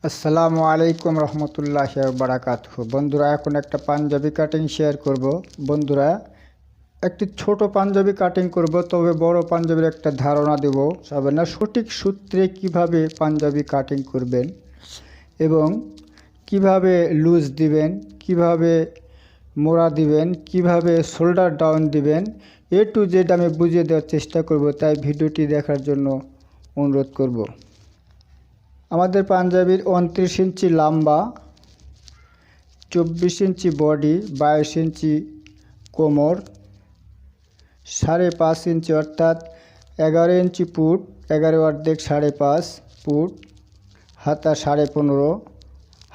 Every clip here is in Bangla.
আসসালামু আলাইকুম রহমতুল্লাহি ওয়া বারাকাতুহু। বন্ধুরা, এখন একটা পাঞ্জাবি কাটিং শেয়ার করব। বন্ধুরা, একটি ছোট পাঞ্জাবি কাটিং করব, তবে বড় পাঞ্জাবির একটা ধারণা দেব হবে না। সঠিক সূত্রে কিভাবে পাঞ্জাবি কাটিং করবেন এবং কিভাবে লুজ দিবেন, কিভাবে মোড়া দিবেন, কিভাবে শোল্ডার ডাউন দিবেন, টু জেড আমি বুঝিয়ে দেওয়ার চেষ্টা করব। তাই ভিডিওটি দেখার জন্য অনুরোধ করব। আমাদের পাঞ্জাবির 29 ইঞ্চি লম্বা, 24 ইঞ্চি বডি, 22 ইঞ্চি কোমর, 5.5 ইঞ্চি অর্থাৎ 11 ইঞ্চি পুট, 11 অর্ধেক 5.5 পুট, হাতা 15.5,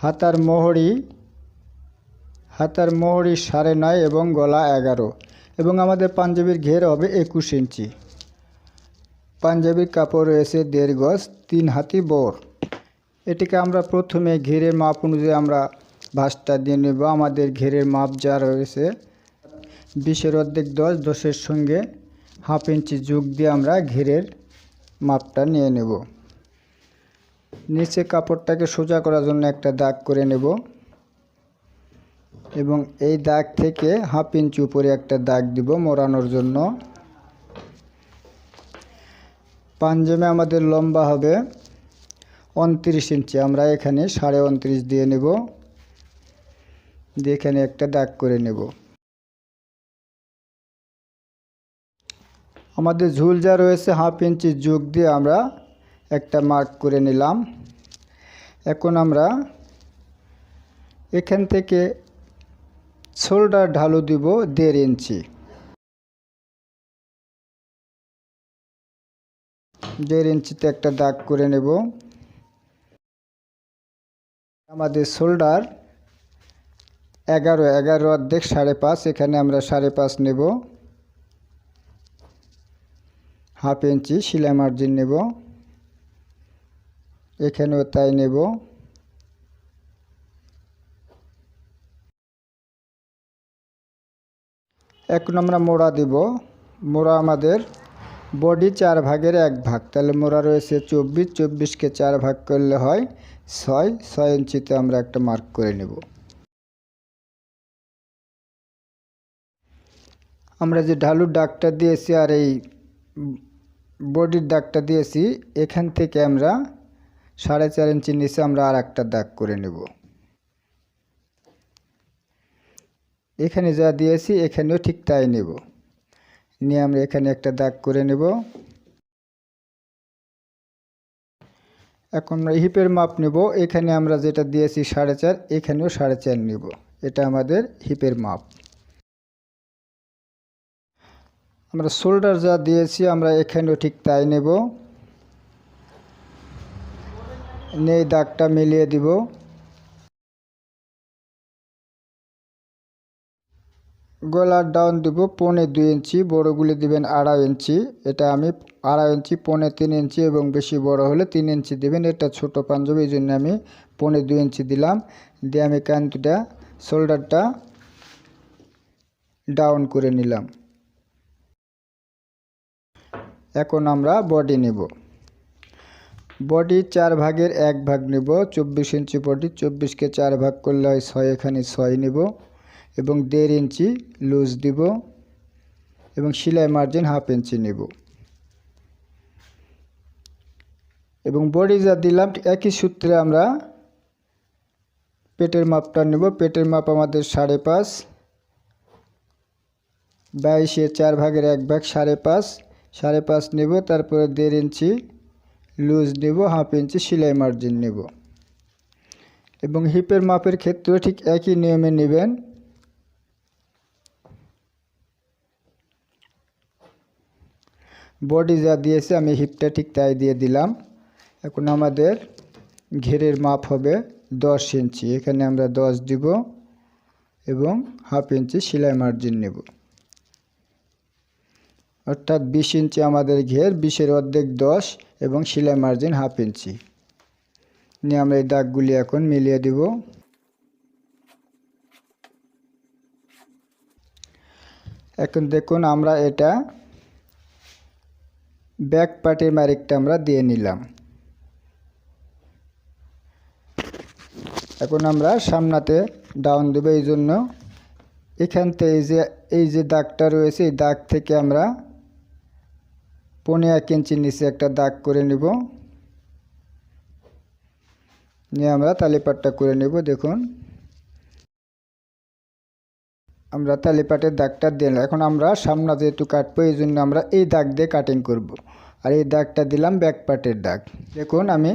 হাতার মোহরি 9.5 এবং গলা 11 এবং আমাদের পাঞ্জাবির ঘের হবে 21 ইঞ্চি। পাঞ্জাবির কাপড় রয়েছে 1.5 গজ, 3 হাতি বর। এটিকে আমরা প্রথমে ঘেরের মাপ অনুযায়ী আমরা ভাঁজটা দিয়ে নেব। আমাদের ঘেরের মাপ যা রয়েছে 20 অর্ধেক 10, 10-এর সঙ্গে 1/2 ইঞ্চি যোগ দিয়ে আমরা ঘেরের মাপটা নিয়ে নেব। নিচে কাপড়টাকে সোজা করার জন্য একটা দাগ করে নেব এবং এই দাগ থেকে 1/2 ইঞ্চি উপরে একটা দাগ দিব মোড়ানোর জন্য। পাঞ্জাবি আমাদের লম্বা হবে 29 ইঞ্চি, আমরা এখানে 29.5 দিয়ে নেব, দিয়ে এখানে একটা দাগ করে নেব। আমাদের ঝুল যা রয়েছে 1/2 ইঞ্চি যোগ দিয়ে আমরা একটা মার্ক করে নিলাম। এখন আমরা এখান থেকে শোল্ডার ঢালু দিব 1.5 ইঞ্চি। 1.5 ইঞ্চিতে একটা দাগ করে নেব। আমাদের শোল্ডার 11 অর্ধেক 5.5, এখানে আমরা 5.5 নেব। 1/2 ইঞ্চি সেলাই মার্জিন নেব, এখানেও তাই নেব। এখন আমরা মোড়া দিব। মোড়া আমাদের বডি 4 ভাগের 1 ভাগ, তাহলে মোড়া রয়েছে 24, 24কে 4 ভাগ করলে হয় 6 ইঞ্চিতে আমরা একটা মার্ক করে নেব। আমরা যে ঢালুর দাগটা দিয়েছি আর এই বডির দাগটা দিয়েছি, এখান থেকে আমরা 4.5 ইঞ্চি নিচে আমরা আর একটা দাগ করে নেব। এখানে যা দিয়েছি এখানেও ঠিক তাই নেব, নিয়ে আমরা এখানে একটা দাগ করে নেব। এখন আমরা হিপের মাপ নেব। এখানে আমরা যেটা দিয়েছি 4.5, এখানেও 4.5 নেব। এটা আমাদের হিপের মাপ। আমরা শোল্ডার যা দিয়েছি আমরা এখানেও ঠিক তাই নেব, নিয়ে দাগটা মিলিয়ে দিব। গলার ডাউন দিব 1.25 ইঞ্চি, বড়গুলি দিবেন 2.5 ইঞ্চি। এটা আমি 2.5 ইঞ্চি, 3.25 ইঞ্চি এবং বেশি বড় হলে 3 ইঞ্চি দিবেন। এটা ছোট পাঞ্জাবি, এই জন্য আমি 2.25 ইঞ্চি দিলাম। দিয়ে আমি কান্তিটা শোল্ডারটা ডাউন করে নিলাম। এখন আমরা বডি নেব। বডি 4 ভাগের 1 ভাগ নেব। 24 ইঞ্চি বডি, 24কে 4 ভাগ করলে হয় 6, এখানে 6 নেব এবং 1.5 ইঞ্চি লুজ দিব এবং সেলাই মার্জিন 1/2 ইঞ্চি নেব এবং বডি যা দিলাম একই সূত্রে আমরা পেটের মাপটা নেব। পেটের মাপ আমাদের 5.5, 22-এ 4 ভাগের 1 ভাগ 5.5 নেব। তারপরে 1.5 ইঞ্চি লুজ নেব, 1/2 ইঞ্চি সেলাই মার্জিন নেব এবং হিপের মাপের ক্ষেত্রে ঠিক একই নিয়মে নেবেন। বডি যা দিয়েছে আমি হিপটা ঠিক তাই দিয়ে দিলাম। এখন আমাদের ঘেরের মাপ হবে 10 ইঞ্চি, এখানে আমরা 10 দিব এবং 1/2 ইঞ্চি সেলাই মার্জিন নেব, অর্থাৎ 20 ইঞ্চি আমাদের ঘের, 20-এর অর্ধেক 10 এবং সেলাই মার্জিন 1/2 ইঞ্চি নিয়ে আমরা এই দাগগুলি এখন মিলিয়ে দিব। এখন দেখুন আমরা এটা ব্যাক পার্টের মার্কটা আমরা দিয়ে নিলাম। এখন আমরা সামনাতে ডাউন দেব। এই জন্য এখান থেকে এই যে দাগটা রয়েছে এই দাগ থেকে আমরা 1.5 ইঞ্চি নিচে একটা দাগ করে নিব। নিয়ে আমরা তালিপাটটা করে নেব। দেখুন আমরা তালিপাটের দাগটা দিলাম। এখন আমরা সামনা যেহেতু কাটবো এই জন্য আমরা এই দাগ দিয়ে কাটিং করব। আর এই দাগটা দিলাম ব্যাক পার্টের দাগ। দেখুন আমি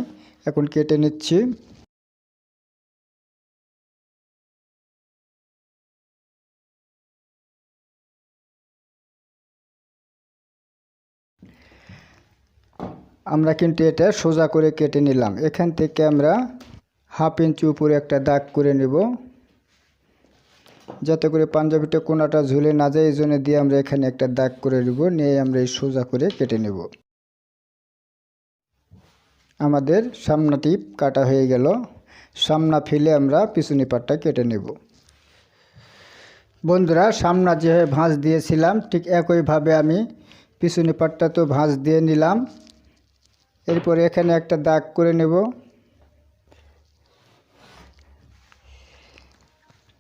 এখন কেটে নিচ্ছি। আমরা কিন্তু এটা সোজা করে কেটে নিলাম। এখান থেকে আমরা 1/2 ইঞ্চি উপরে একটা দাগ করে নেব, যাতে করে পাঞ্জাবিটা কোনাটা ঝুলে না যায়। এই জন্য দিয়ে আমরা এখানে একটা দাগ করে নেব, নিয়ে আমরা এই সোজা করে কেটে নেব। আমাদের সামনাটি কাটা হয়ে গেল। সামনা ফেলে আমরা পিছনি পাটটা কেটে নেব। বন্ধুরা সামনা যেভাবে ভাঁজ দিয়েছিলাম ঠিক একইভাবে আমি পিছনি পাটটা তো ভাঁজ দিয়ে নিলাম। এরপরে এখানে একটা দাগ করে নেব।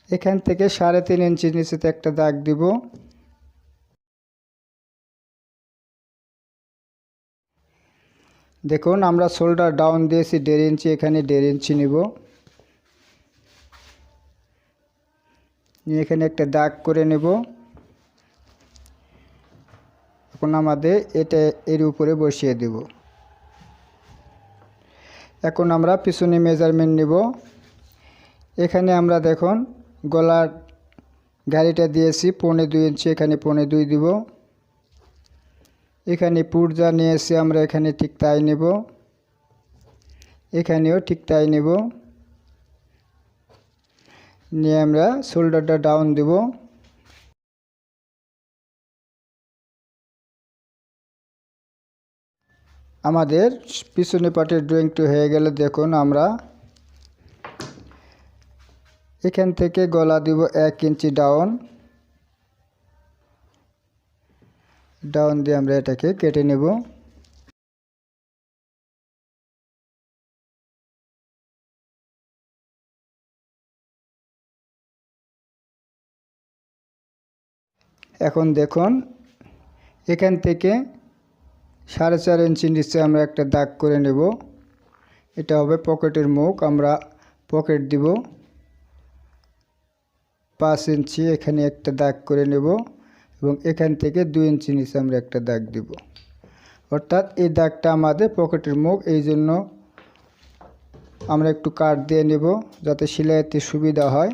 এখান থেকে 3.5 ইঞ্চি নিচেতে একটা দাগ দিব। দেখুন আমরা শোল্ডার ডাউন দিয়েছি 1.5 ইঞ্চি, এখানে 1.5 ইঞ্চি নিব। এখানে একটা দাগ করে নেব। এখন আমাদের এটা এর উপরে বসিয়ে দেব। এখন আমরা পিছনে মেজারমেন্ট নিব। এখানে আমরা দেখুন গলার গাড়িটা দিয়েছি 2.5 ইঞ্চি, এখানে 2.5 দিব। এখানে পুরজা নিয়েছি আমরা, এখানে ঠিক তাই নেব, এখানেও ঠিক তাই নেব। নিয়ে আমরা শোল্ডারটা ডাউন দেব। আমাদের পিছনে পাটের ড্রয়িংটি হয়ে গেলে দেখুন আমরা এখান থেকে গলা দিব 1 ইঞ্চি ডাউন দিয়ে আমরা এটাকে কেটে নেব। এখন দেখুন এখান থেকে 4.5 ইঞ্চি নিচে আমরা একটা দাগ করে নেব। এটা হবে পকেটের মুখ। আমরা পকেট দিব 5 ইঞ্চি, এখানে একটা দাগ করে নেব এবং এখান থেকে 2 ইঞ্চি নিচে আমরা একটা দাগ দিব। অর্থাৎ এই দাগটা আমাদের পকেটের মুখ, এই জন্য আমরা একটু কাট দিয়ে নেব যাতে সেলাইতে সুবিধা হয়।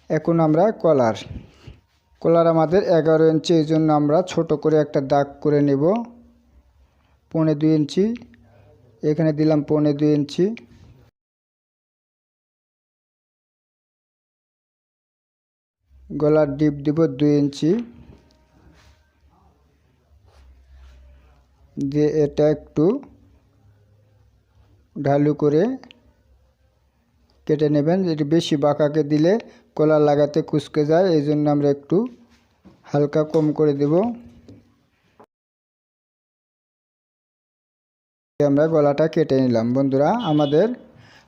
এখন আমরা কলার আমাদের 11 ইঞ্চি, এই জন্য আমরা ছোট করে একটা দাগ করে নেব 2.5 ইঞ্চি, এখানে দিলাম 2.5 ইঞ্চি। গলার ডিপ দিব 2 ইঞ্চি দিয়ে এটা একটু ঢালু করে কেটে নেবেন। এটি বেশি বাঁকাকে দিলে কলা লাগাতে কুঁচকে যায়, এই জন্য আমরা একটু হালকা কম করে দেব। আমরা গলাটা কেটে নিলাম। বন্ধুরা আমাদের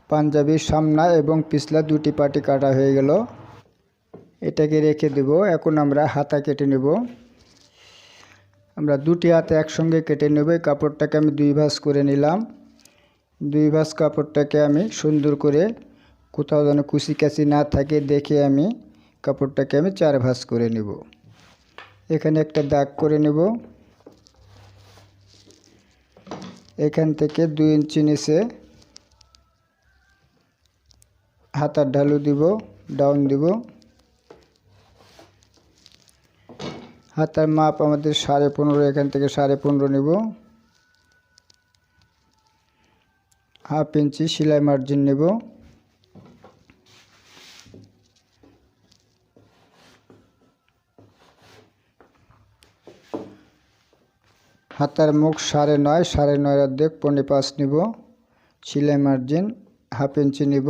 পাঞ্জাবির সামনা এবং পিছলা দুটি পাটি কাটা হয়ে গেল। এটাকে রেখে দেব। এখন আমরা হাতা কেটে নেব। আমরা দুটি হাতে একসঙ্গে কেটে নেব। এই কাপড়টাকে আমি 2 ভাঁজ করে নিলাম। 2 ভাঁজ কাপড়টাকে আমি সুন্দর করে কোথাও যেন কুচি কাচি না থাকে দেখে আমি কাপড়টাকে আমি 4 ভাঁজ করে নেব। এখানে একটা দাগ করে নেব। এখান থেকে 2 ইঞ্চি নিচে হাতার ঢালু দিব, ডাউন দিব। হাতার মাপ আমাদের 15.5, এখান থেকে 15.5 নেব। 1/2 ইঞ্চি সেলাই মার্জিন নেব। হাতার মুখ 9.5, 9.5 অর্ধেক 5.5 নেব। সেলাই মার্জিন 1/2 ইঞ্চি নেব।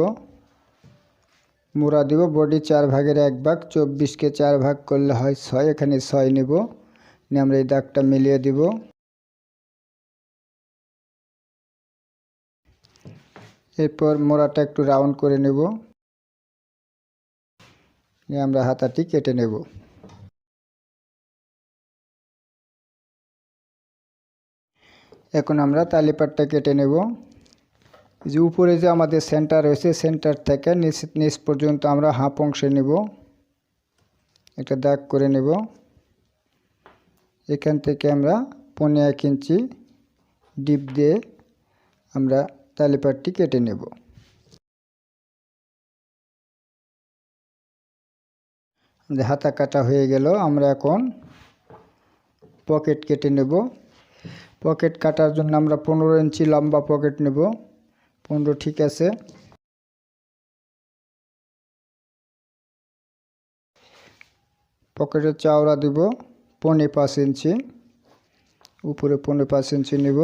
মোড়া দিব বডি 4 ভাগের 1 ভাগ, 24কে 4 ভাগ করলে হয় 6, এখানে 6 নেব। নিয়ে আমরা এই দাগটা মিলিয়ে দিব। এরপর মোড়াটা একটু রাউন্ড করে নেব, নিয়ে আমরা হাতাটি কেটে নেব। এখন আমরা তালিপাটটা কেটে নেব। যে উপরে যে আমাদের সেন্টার রয়েছে, সেন্টার থেকে নিচ পর্যন্ত আমরা হাফ অংশে নেব, একটা দাগ করে নেব। এখান থেকে আমরা 1.5 ইঞ্চি ডিপ দিয়ে আমরা তালিপাটটি কেটে নেব। হাতা কাটা হয়ে গেল। আমরা এখন পকেট কেটে নেব। পকেট কাটার জন্য আমরা 15 ইঞ্চি লম্বা পকেট নেব। 15 ঠিক আছে। পকেটের চওড়া দিব 5.5 ইঞ্চি, উপরে 5.5 ইঞ্চি নেব।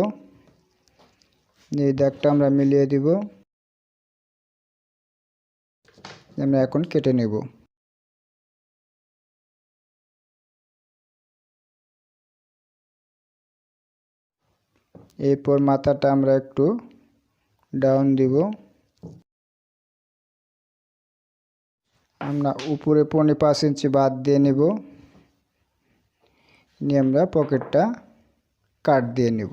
এই দাগটা আমরা মিলিয়ে দিব। আমরা এখন কেটে নেব। এরপর মাথাটা আমরা একটু ডাউন দিব। আমরা উপরে 5.5 ইঞ্চি বাদ দিয়ে নেব, নিয়ে আমরা পকেটটা কাট দিয়ে নেব।